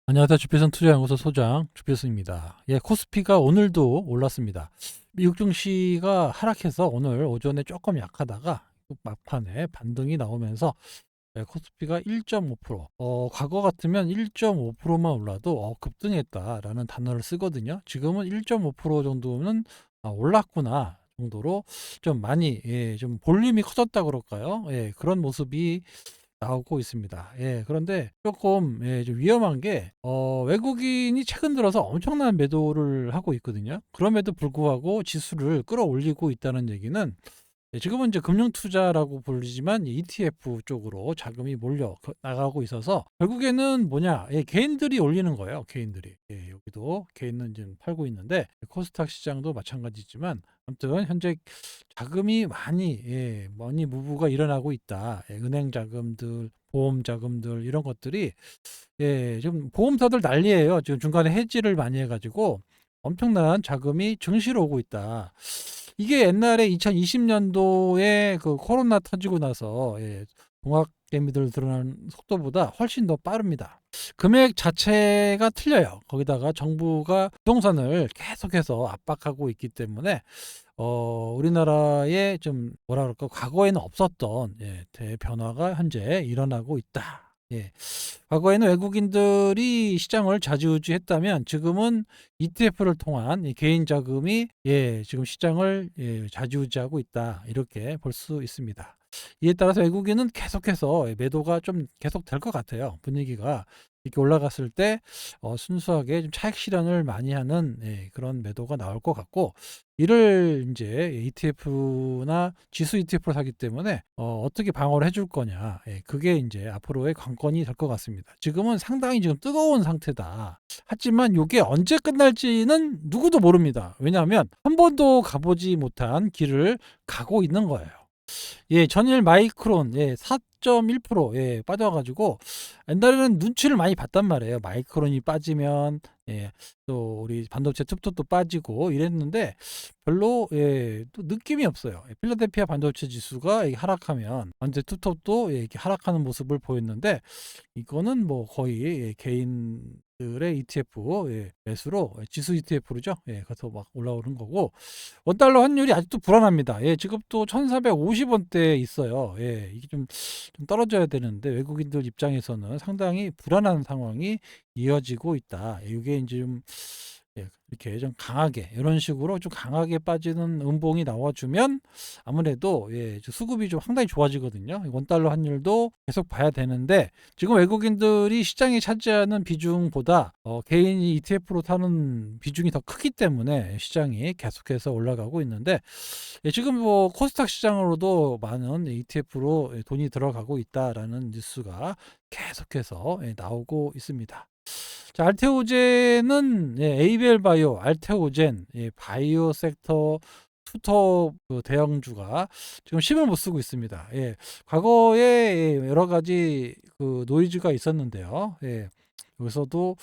안녕하세요. 주필선 투자연구소 소장 주필선입니다. 예, 코스피가 오늘도 올랐습니다. 미국 증시가 하락해서 오늘 오전에 조금 약하다가 막판에 반등이 나오면서 코스피가 1.5%, 과거 같으면 1.5%만 올라도 급등했다라는 단어를 쓰거든요. 지금은 1.5% 정도는 올랐구나 정도로 좀 많이, 좀 볼륨이 커졌다 그럴까요? 예, 그런 모습이 나오고 있습니다. 예, 그런데 조금, 좀 위험한 게, 외국인이 최근 들어서 엄청난 매도를 하고 있거든요. 그럼에도 불구하고 지수를 끌어올리고 있다는 얘기는, 지금은 이제 금융 투자라고 불리지만 ETF 쪽으로 자금이 몰려 나가고 있어서 결국에는 뭐냐, 개인들이 올리는 거예요. 개인들이. 예, 여기도 개인은 지금 팔고 있는데 코스닥 시장도 마찬가지지만 아무튼 현재 자금이 많이 무브가 일어나고 있다. 예, 은행 자금들, 보험 자금들 이런 것들이, 지금 보험사들 난리예요. 지금 중간에 해지를 많이 해가지고 엄청난 자금이 증시로 오고 있다. 이게 옛날에 2020년도에 그 코로나 터지고 나서, 동학 개미들 드러난 속도보다 훨씬 더 빠릅니다. 금액 자체가 틀려요. 거기다가 정부가 부동산을 계속해서 압박하고 있기 때문에 우리나라에 좀 뭐라 그럴까, 과거에는 없었던, 대변화가 현재 일어나고 있다. 예. 과거에는 외국인들이 시장을 좌지우지했다면 지금은 ETF를 통한 이 개인 자금이, 지금 시장을, 좌지우지하고 있다. 이렇게 볼 수 있습니다. 이에 따라서 외국인은 계속해서 매도가 좀 계속 될 것 같아요. 분위기가 이렇게 올라갔을 때 순수하게 좀 차익 실현을 많이 하는, 그런 매도가 나올 것 같고, 이를 이제 ETF나 지수 ETF를 사기 때문에 어떻게 방어를 해줄 거냐, 그게 이제 앞으로의 관건이 될 것 같습니다. 지금은 상당히 지금 뜨거운 상태다. 하지만 이게 언제 끝날지는 누구도 모릅니다. 왜냐하면 한 번도 가보지 못한 길을 가고 있는 거예요. 예, 전일 마이크론, 4.1%, 빠져가지고 옛날에는 눈치를 많이 봤단 말이에요. 마이크론이 빠지면, 또 우리 반도체 툭툭도 빠지고 이랬는데 별로, 또 느낌이 없어요. 필라델피아 반도체 지수가 이게 하락하면 반도체 툭툭도, 이렇게 하락하는 모습을 보였는데 이거는 뭐 거의, 개인들의 ETF, 매수로, 지수 ETF로죠. 그래서 막 올라오는 거고, 원달러 환율이 아직도 불안합니다. 지금 또 1,450원대에 있어요. 이게 좀 떨어져야 되는데 외국인들 입장에서는 상당히 불안한 상황이 이어지고 있다. 이게 이제 좀, 이렇게 좀 강하게 이런 식으로 좀 강하게 빠지는 음봉이 나와주면 아무래도, 수급이 좀 상당히 좋아지거든요. 원달러 환율도 계속 봐야 되는데 지금 외국인들이 시장에 차지하는 비중보다 개인이 ETF로 타는 비중이 더 크기 때문에 시장이 계속해서 올라가고 있는데, 지금 뭐 코스닥 시장으로도 많은 ETF로 돈이 들어가고 있다라는 뉴스가 계속해서 나오고 있습니다. 자, 알테오젠은, 에이벨 바이오, 알테오젠, 바이오 섹터 투톱 그 대형주가 지금 힘을 못 쓰고 있습니다. 과거에, 여러 가지 그 노이즈가 있었는데요. 여기서도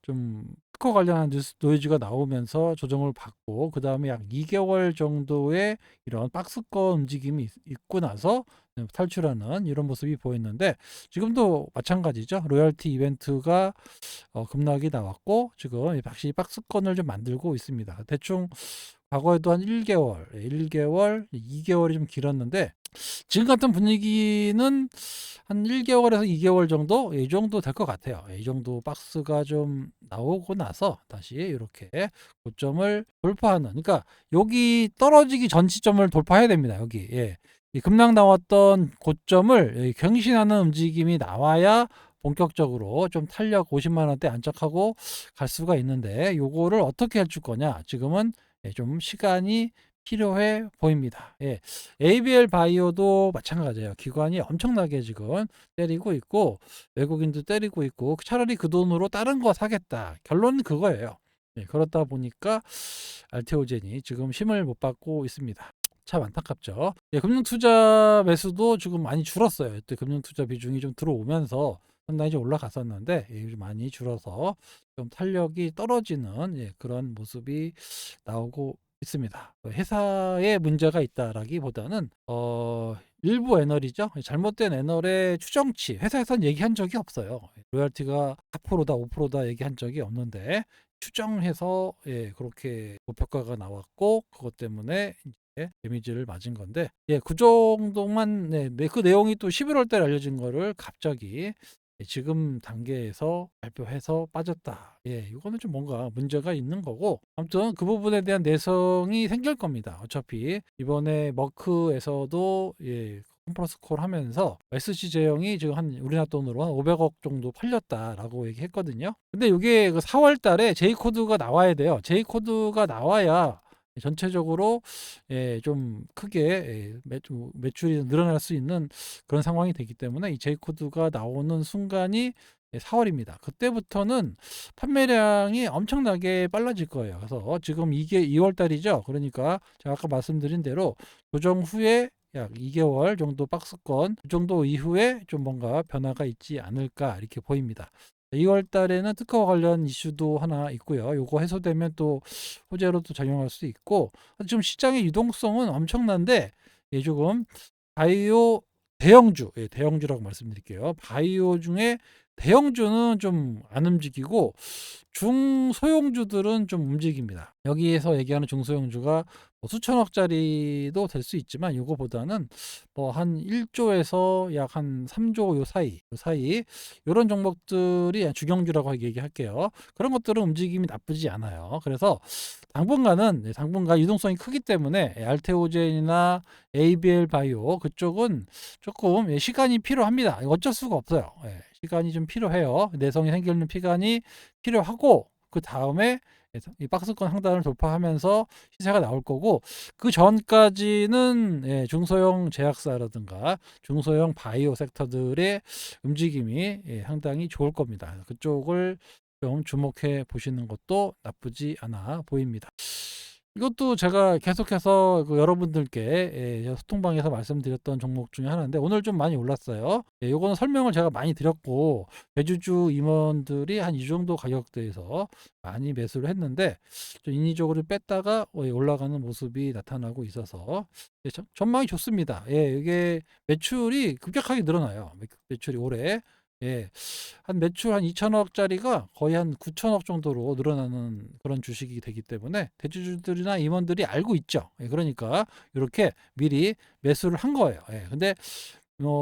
좀 특허 관련한 노이즈가 나오면서 조정을 받고 그 다음에 약 2개월 정도의 이런 박스권 움직임이 있고 나서 탈출하는 이런 모습이 보였는데 지금도 마찬가지죠. 로열티 이벤트가 급락이 나왔고 지금 다시 박스권을 좀 만들고 있습니다. 대충 과거에도 한 1개월, 1개월, 2개월이 좀 길었는데 지금 같은 분위기는 한 1개월에서 2개월 정도, 이 정도 될 것 같아요. 이 정도 박스가 좀 나오고 나서 다시 이렇게 고점을 돌파하는, 그러니까 여기 떨어지기 전 시점을 돌파해야 됩니다. 여기, 이 급락 나왔던 고점을 경신하는 움직임이 나와야 본격적으로 좀 탄력 50만 원대 안착하고 갈 수가 있는데 요거를 어떻게 해줄 거냐, 지금은 좀 시간이 필요해 보입니다. ABL 바이오도 마찬가지예요. 기관이 엄청나게 지금 때리고 있고 외국인도 때리고 있고 차라리 그 돈으로 다른 거 사겠다. 결론은 그거예요. 그렇다 보니까 알테오젠이 지금 힘을 못 받고 있습니다. 참 안타깝죠. 금융투자 매수도 지금 많이 줄었어요. 이때 금융투자 비중이 좀 들어오면서 상당히 좀 올라갔었는데 좀 많이 줄어서 좀 탄력이 떨어지는, 그런 모습이 나오고 있습니다. 회사에 문제가 있다라기보다는 일부 애널이죠. 잘못된 애널의 추정치 회사에선 얘기한 적이 없어요. 로열티가 4%다 5%다 얘기한 적이 없는데 추정해서 그렇게 목표가가 나왔고 그것 때문에 이제 데미지를 맞은 건데 그 정도만 그 내용이 또 11월 달에 알려진 거를 갑자기 지금 단계에서 발표해서 빠졌다. 이거는 좀 뭔가 문제가 있는 거고 아무튼 그 부분에 대한 내성이 생길 겁니다. 어차피 이번에 머크에서도 컨퍼런스 콜 하면서 SC 제형이 지금 한 우리나라 돈으로 한 500억 정도 팔렸다라고 얘기했거든요. 근데 이게 그 4월 달에 J 코드가 나와야 돼요. J 코드가 나와야 전체적으로 좀 크게 매출이 늘어날 수 있는 그런 상황이 되기 때문에 이 J 코드가 나오는 순간이 4월입니다. 그때부터는 판매량이 엄청나게 빨라질 거예요. 그래서 지금 이게 2월 달이죠. 그러니까 제가 아까 말씀드린 대로 조정 후에 약 2개월 정도 박스권 그 정도 이후에 좀 뭔가 변화가 있지 않을까 이렇게 보입니다. 2월 달에는 특허 관련 이슈도 하나 있고요. 요거 해소되면 또 호재로 또 작용할 수 있고 지금 시장의 유동성은 엄청난데 조금 바이오 대형주, 대형주라고 말씀드릴게요. 바이오 중에 대형주는 좀 안 움직이고 중소형주들은 좀 움직입니다. 여기에서 얘기하는 중소형주가 뭐 수천억짜리도 될 수 있지만 이거보다는 뭐 한 1조에서 약 한 3조 요 사이 이런 종목들이 주경주라고 얘기할게요. 그런 것들은 움직임이 나쁘지 않아요. 그래서 당분간 유동성이 크기 때문에 알테오젠이나 ABL 바이오 그쪽은 조금 시간이 필요합니다. 어쩔 수가 없어요. 시간이 좀 필요해요. 내성이 생기는 시간이 필요하고 그 다음에 이 박스권 상단을 돌파하면서 시세가 나올 거고 그 전까지는 중소형 제약사라든가 중소형 바이오 섹터들의 움직임이 상당히 좋을 겁니다. 그쪽을 좀 주목해 보시는 것도 나쁘지 않아 보입니다. 이것도 제가 계속해서 여러분들께 소통방에서 말씀드렸던 종목 중에 하나인데 오늘 좀 많이 올랐어요. 요거는 설명을 제가 많이 드렸고 대주주 임원들이 한 이 정도 가격대에서 많이 매수를 했는데 좀 인위적으로 뺐다가 올라가는 모습이 나타나고 있어서 전망이 좋습니다. 이게 매출이 급격하게 늘어나요. 매출이 올해 한 매출 한 2천억짜리가 거의 한 9천억 정도로 늘어나는 그런 주식이 되기 때문에 대주주들이나 임원들이 알고 있죠. 그러니까 이렇게 미리 매수를 한 거예요. 근데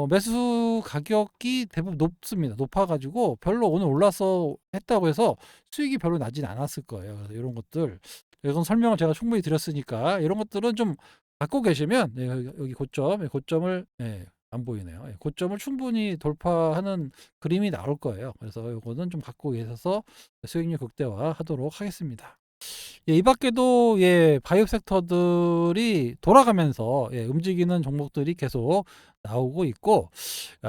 매수 가격이 대부분 높습니다. 높아가지고 별로 오늘 올라서 했다고 해서 수익이 별로 나진 않았을 거예요. 그래서 이런 것들 이건 설명을 제가 충분히 드렸으니까 이런 것들은 좀 갖고 계시면 여기 고점을 안 보이네요. 고점을 충분히 돌파하는 그림이 나올 거예요. 그래서 이거는 좀 갖고 계셔서 수익률 극대화하도록 하겠습니다. 이 밖에도 바이오 섹터들이 돌아가면서 움직이는 종목들이 계속 나오고 있고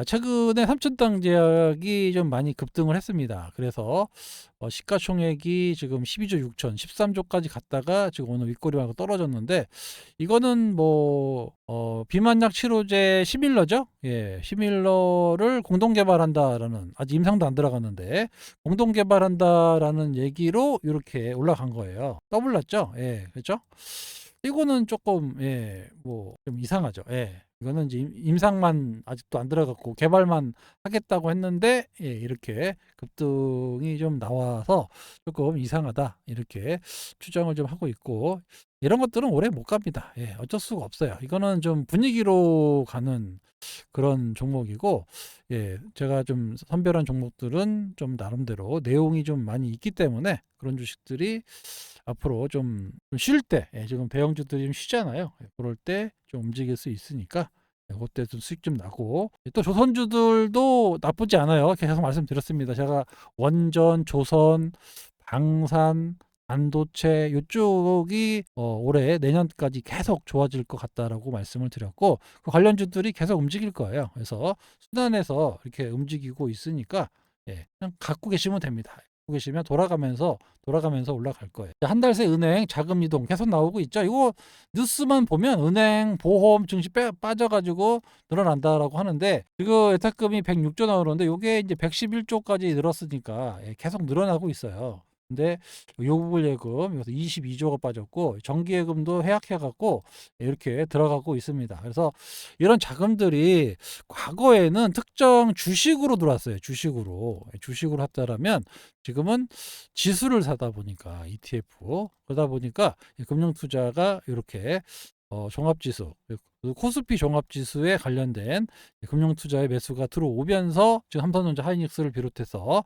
최근에 삼천당 제약이 좀 많이 급등을 했습니다. 그래서 시가총액이 지금 12조 6천, 13조까지 갔다가 지금 오늘 윗꼬리 말고 떨어졌는데 이거는 뭐 비만약 치료제 시밀러죠. 시밀러를 공동 개발한다라는 아직 임상도 안 들어갔는데 공동 개발한다라는 얘기로 이렇게 올라간 거예요. 떠블랐죠. 그렇죠? 이거는 조금 뭐 좀 이상하죠. 이거는 이제 임상만 아직도 안 들어갔고 개발만 하겠다고 했는데 이렇게 급등이 좀 나와서 조금 이상하다 이렇게 추정을 좀 하고 있고 이런 것들은 오래 못 갑니다. 어쩔 수가 없어요. 이거는 좀 분위기로 가는 그런 종목이고 제가 좀 선별한 종목들은 좀 나름대로 내용이 좀 많이 있기 때문에 그런 주식들이 앞으로 좀 쉴 때 지금 대형주들이 좀 쉬잖아요. 그럴 때 좀 움직일 수 있으니까 그때 좀 수익 좀 나고 또 조선주들도 나쁘지 않아요. 계속 말씀드렸습니다. 제가 원전, 조선, 방산, 반도체 이쪽이 올해 내년까지 계속 좋아질 것 같다라고 말씀을 드렸고 그 관련주들이 계속 움직일 거예요. 그래서 순환해서 이렇게 움직이고 있으니까 그냥 갖고 계시면 됩니다. 갖고 계시면 돌아가면서 올라갈 거예요. 한 달 새 은행 자금 이동 계속 나오고 있죠. 이거 뉴스만 보면 은행, 보험, 증시 빠져가지고 늘어난다라고 하는데 지금 예탁금이 106조 나오는데 이게 이제 111조까지 늘었으니까 계속 늘어나고 있어요. 근데 요구불 예금 여기서 22조가 빠졌고 정기예금도 해약해 갖고 이렇게 들어가고 있습니다. 그래서 이런 자금들이 과거에는 특정 주식으로 들어왔어요. 주식으로 했다라면 지금은 지수를 사다 보니까 ETF 그러다 보니까 금융투자가 이렇게 종합지수 코스피 종합지수에 관련된 금융투자의 매수가 들어오면서 지금 삼성전자 하이닉스를 비롯해서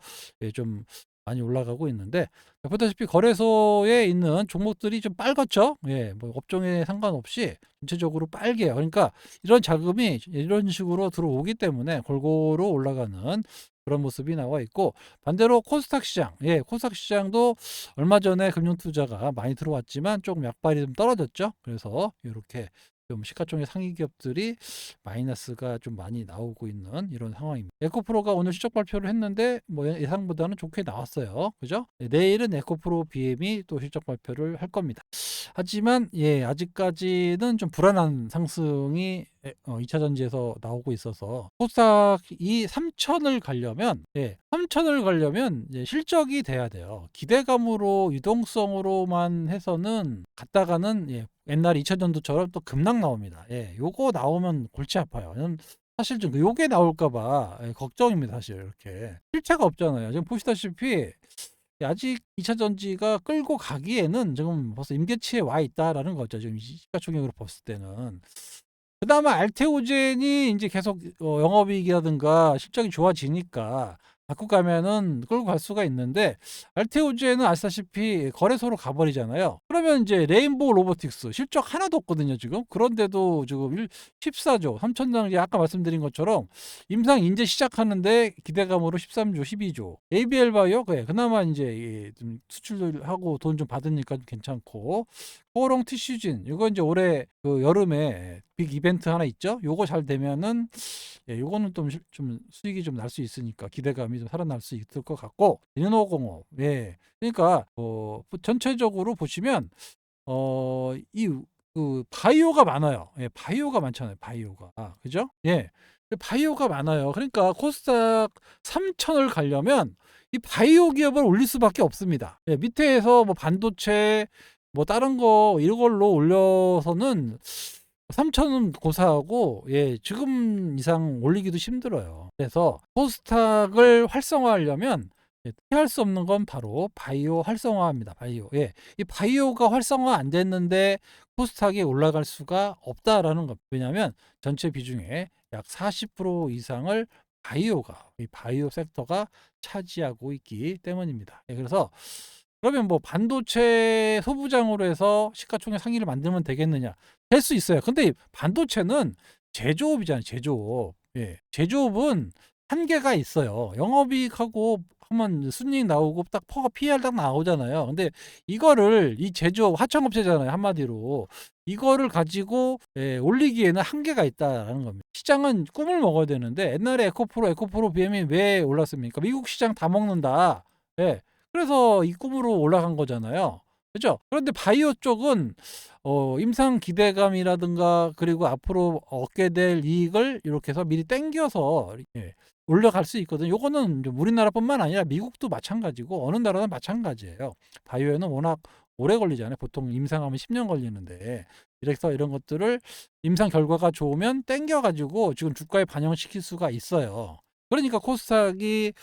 좀 많이 올라가고 있는데 보다시피 거래소에 있는 종목들이 좀 빨갛죠. 뭐 업종에 상관없이 전체적으로 빨개요. 그러니까 이런 자금이 이런 식으로 들어오기 때문에 골고루 올라가는 그런 모습이 나와 있고 반대로 코스닥 시장, 코스닥 시장도 얼마 전에 금융투자가 많이 들어왔지만 조금 약발이 좀 떨어졌죠. 그래서 이렇게 좀 시가총액 상위 기업들이 마이너스가 좀 많이 나오고 있는 이런 상황입니다. 에코프로가 오늘 실적 발표를 했는데 뭐 예상보다는 좋게 나왔어요. 그죠? 내일은 에코프로 BM이 또 실적 발표를 할 겁니다. 하지만 아직까지는 좀 불안한 상승이 2차 전지에서 나오고 있어서 코스닥이 3천을 가려면 3천을 가려면 이제 실적이 돼야 돼요. 기대감으로 유동성으로만 해서는 갔다가는 옛날 2000년도처럼 또 급락 나옵니다. 요거 나오면 골치 아파요. 사실 좀 요게 나올까봐 걱정입니다. 사실 이렇게 실체가 없잖아요. 지금 보시다시피 아직 2차 전지가 끌고 가기에는 지금 벌써 임계치에 와 있다라는 거죠. 지금 시가총액으로 봤을 때는. 그나마 알테오젠이 이제 계속 영업이익이라든가 실적이 좋아지니까 갖고 가면은 끌고 갈 수가 있는데 알테오젠은 아시다시피 거래소로 가버리잖아요. 그러면 이제 레인보우 로보틱스 실적 하나도 없거든요 지금. 그런데도 지금 14조 3천장지 아까 말씀드린 것처럼 임상 인제 시작하는데 기대감으로 13조 12조 ABL 바이오 그나마 이제 좀 수출도 하고 돈 좀 받으니까 좀 괜찮고 코오롱 티슈진 이거 이제 올해 그 여름에 빅 이벤트 하나 있죠. 요거 잘 되면은 요거는 좀 수익이 좀 날 수 있으니까 기대감이 좀 살아날 수 있을 것 같고 인노공업 그러니까 전체적으로 보시면 이 그 바이오가 많아요. 바이오가 많잖아요. 바이오가 그죠? 바이오가 많아요. 그러니까 코스닥 3천을 가려면 이 바이오 기업을 올릴 수밖에 없습니다. 밑에서 뭐 반도체 뭐 다른 거 이걸로 올려서는 3천은 고사하고 지금 이상 올리기도 힘들어요. 그래서 코스닥을 활성화하려면 피할 수 없는 건 바로 바이오 활성화입니다. 바이오. 이 바이오가 활성화 안 됐는데 코스닥이 올라갈 수가 없다라는 것. 왜냐하면 전체 비중의 약 40% 이상을 이 바이오 섹터가 차지하고 있기 때문입니다. 그래서 그러면 뭐 반도체 소부장으로 해서 시가총액 상위를 만들면 되겠느냐? 될 수 있어요. 근데 반도체는 제조업이잖아요. 제조업. 제조업은 한계가 있어요. 영업이익하고 하면 순이익 나오고 딱 퍼가 PR 딱 나오잖아요. 근데 이거를 이 제조업 하청업체잖아요. 한마디로 이거를 가지고 올리기에는 한계가 있다라는 겁니다. 시장은 꿈을 먹어야 되는데 옛날에 에코프로 BM이 왜 올랐습니까? 미국 시장 다 먹는다. 그래서 이 꿈으로 올라간 거잖아요. 그죠? 그런데 바이오 쪽은 임상 기대감이라든가 그리고 앞으로 얻게 될 이익을 이렇게 해서 미리 땡겨서 올라갈 수 있거든요. 요거는 우리나라뿐만 아니라 미국도 마찬가지고 어느 나라든 마찬가지예요. 바이오에는 워낙 오래 걸리잖아요. 보통 임상하면 10년 걸리는데 그래서 이런 것들을 임상 결과가 좋으면 땡겨가지고 지금 주가에 반영시킬 수가 있어요. 그러니까 코스닥이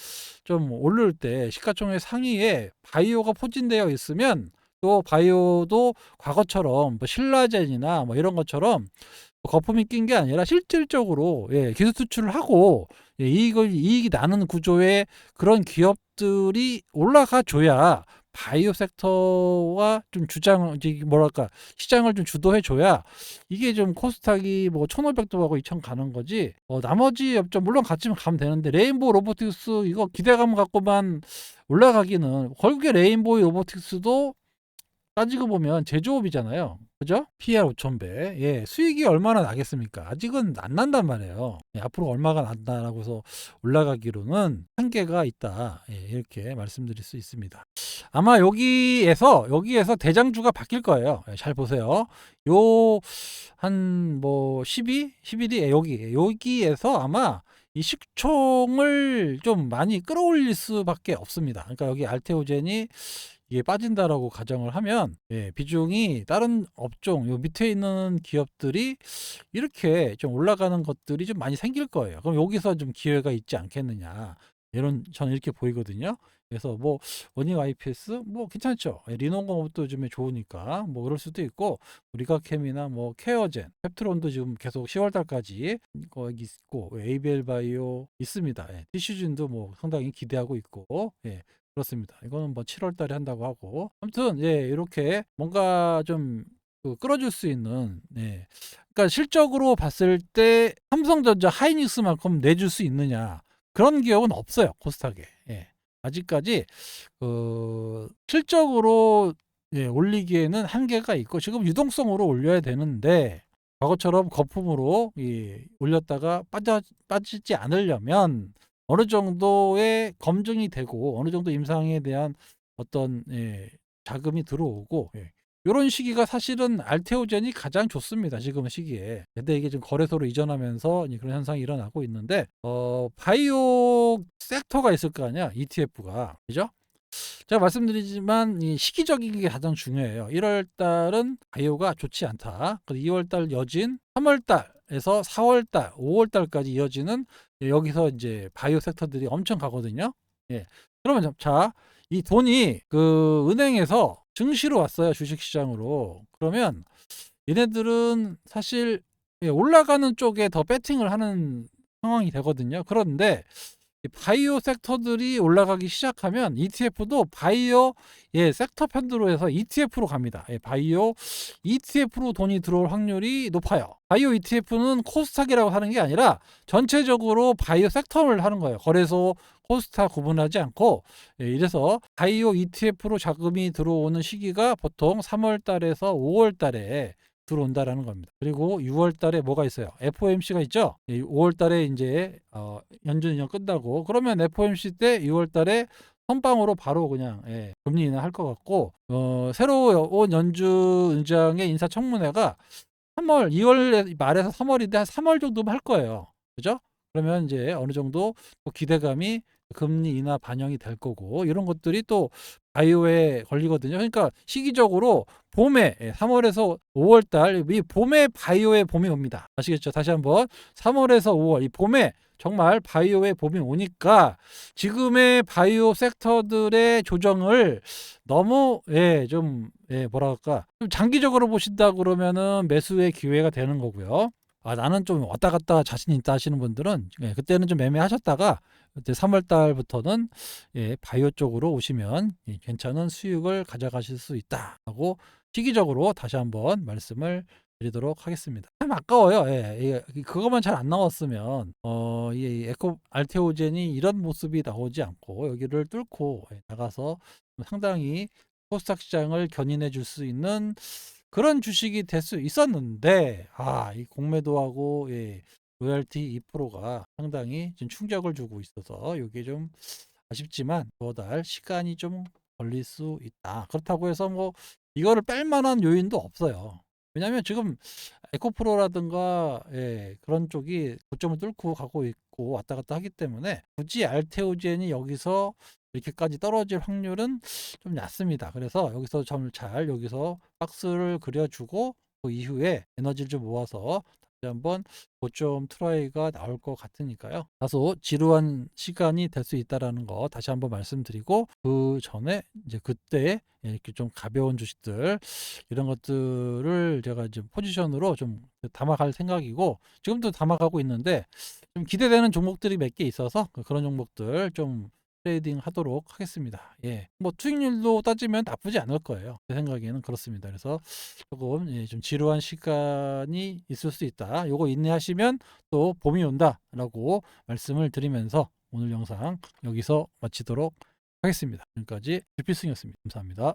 좀 오를 때 시가총액 상위에 바이오가 포진되어 있으면 또 바이오도 과거처럼 뭐 신라젠이나 뭐 이런 것처럼 거품이 낀 게 아니라 실질적으로 기술 수출을 하고 이익이 나는 구조의 그런 기업들이 올라가 줘야 바이오 섹터와 좀 시장을 좀 주도해 줘야 이게 좀 코스닥이 뭐 1,500도 하고 2,000 가는 거지. 나머지 업종 물론 같이 가면 되는데 레인보우 로보틱스 이거 기대감 갖고만 올라가기는 결국에 레인보우 로보틱스도 따지고 보면 제조업이잖아요. 그죠? PR 5,000배. 수익이 얼마나 나겠습니까? 아직은 안 난단 말이에요. 앞으로 얼마가 난다라고 해서 올라가기로는 한계가 있다. 이렇게 말씀드릴 수 있습니다. 아마 여기에서 대장주가 바뀔 거예요. 잘 보세요. 요 한 뭐 12, 11이 여기에서 아마 이 식총을 좀 많이 끌어올릴 수밖에 없습니다. 그러니까 여기 알테오젠이 이게 빠진다라고 가정을 하면 비중이 다른 업종 요 밑에 있는 기업들이 이렇게 좀 올라가는 것들이 좀 많이 생길 거예요. 그럼 여기서 좀 기회가 있지 않겠느냐. 이런 저는 이렇게 보이거든요. 그래서 뭐 원익 IPS 뭐 괜찮죠. 리논공업도 요즘에 좋으니까 뭐 그럴 수도 있고 리가캠이나 뭐 케어젠, 펩트론도 지금 계속 10월 달까지 거기 있고 ABL 바이오 있습니다. 티슈진도 뭐 상당히 기대하고 있고 그렇습니다. 이거는 뭐 7월 달에 한다고 하고 아무튼 이렇게 뭔가 좀 끌어줄 수 있는 그러니까 실적으로 봤을 때 삼성전자 하이닉스만큼 내줄 수 있느냐 그런 기업은 없어요. 코스닥에 아직까지 실적으로 올리기에는 한계가 있고 지금 유동성으로 올려야 되는데 과거처럼 거품으로 올렸다가 빠지지 않으려면 어느 정도의 검증이 되고 어느 정도 임상에 대한 어떤 자금이 들어오고 요런 시기가 사실은 알테오젠이 가장 좋습니다. 지금 시기에. 근데 이게 지금 거래소로 이전하면서 그런 현상이 일어나고 있는데 바이오 섹터가 있을 거 아니야. ETF가. 그죠? 제가 말씀드리지만 이 시기적인 게 가장 중요해요. 1월 달은 바이오가 좋지 않다. 2월 달 여진 3월 달에서 4월 달, 5월 달까지 이어지는 여기서 이제 바이오 섹터들이 엄청 가거든요. 그러면 자, 이 돈이 그 은행에서 증시로 왔어요. 주식 시장으로. 그러면 얘네들은 사실 올라가는 쪽에 더 배팅을 하는 상황이 되거든요. 그런데 바이오 섹터들이 올라가기 시작하면 ETF도 바이오 섹터 편으로 해서 ETF로 갑니다. 바이오 ETF로 돈이 들어올 확률이 높아요. 바이오 ETF는 코스닥이라고 하는 게 아니라 전체적으로 바이오 섹터를 하는 거예요. 거래소 코스닥 구분하지 않고 이래서 바이오 ETF로 자금이 들어오는 시기가 보통 3월 달에서 5월 달에 들어온다라는 겁니다. 그리고 6월 달에 뭐가 있어요? FOMC가 있죠? 5월 달에 이제 연준 인형 끝나고 그러면 FOMC 때 6월 달에 선빵으로 바로 그냥 금리 인하할 것 같고 새로 온 연준 의장의 인사청문회가 3월, 2월 말에서 3월인데 한 3월 정도면 할 거예요. 그죠? 그러면 이제 어느 정도 기대감이 금리 인하 반영이 될 거고 이런 것들이 또 바이오에 걸리거든요. 그러니까 시기적으로 봄에 3월에서 5월 달 이 봄에 바이오의 봄이 옵니다. 아시겠죠? 다시 한번 3월에서 5월 이 봄에 정말 바이오의 봄이 오니까 지금의 바이오 섹터들의 조정을 너무 뭐랄까 좀 장기적으로 보신다 그러면은 매수의 기회가 되는 거고요. 나는 좀 왔다 갔다 자신 있다 하시는 분들은 그때는 좀 매매하셨다가 그때 3월 달부터는 바이오 쪽으로 오시면 괜찮은 수익을 가져가실 수 있다고 시기적으로 다시 한번 말씀을 드리도록 하겠습니다. 참 아까워요. 그것만 잘 안 나왔으면 이 에코 알테오젠이 이런 모습이 나오지 않고 여기를 뚫고 나가서 상당히 코스닥 시장을 견인해 줄 수 있는 그런 주식이 될 수 있었는데 이 공매도하고 로열티 2%가 상당히 지금 충격을 주고 있어서 이게 좀 아쉽지만 두어 달 시간이 좀 걸릴 수 있다. 그렇다고 해서 뭐 이거를 뺄 만한 요인도 없어요. 왜냐하면 지금 에코프로라든가 그런 쪽이 고점을 뚫고 가고 있고 왔다 갔다 하기 때문에 굳이 알테오젠이 여기서 이렇게까지 떨어질 확률은 좀 낮습니다. 그래서 여기서 점을 잘 여기서 박스를 그려주고 그 이후에 에너지를 좀 모아서 다시 한번 고점 트라이가 나올 것 같으니까요. 다소 지루한 시간이 될 수 있다라는 거 다시 한번 말씀드리고 그 전에 이제 그때 이렇게 좀 가벼운 주식들 이런 것들을 제가 이제 포지션으로 좀 담아갈 생각이고 지금도 담아가고 있는데 좀 기대되는 종목들이 몇 개 있어서 그런 종목들 좀 트레이딩 하도록 하겠습니다. 뭐 수익률도 따지면 나쁘지 않을 거예요. 제 생각에는 그렇습니다. 그래서 조금 좀 지루한 시간이 있을 수 있다. 요거 인내하시면 또 봄이 온다라고 말씀을 드리면서 오늘 영상 여기서 마치도록 하겠습니다. 지금까지 주필승이었습니다. 감사합니다.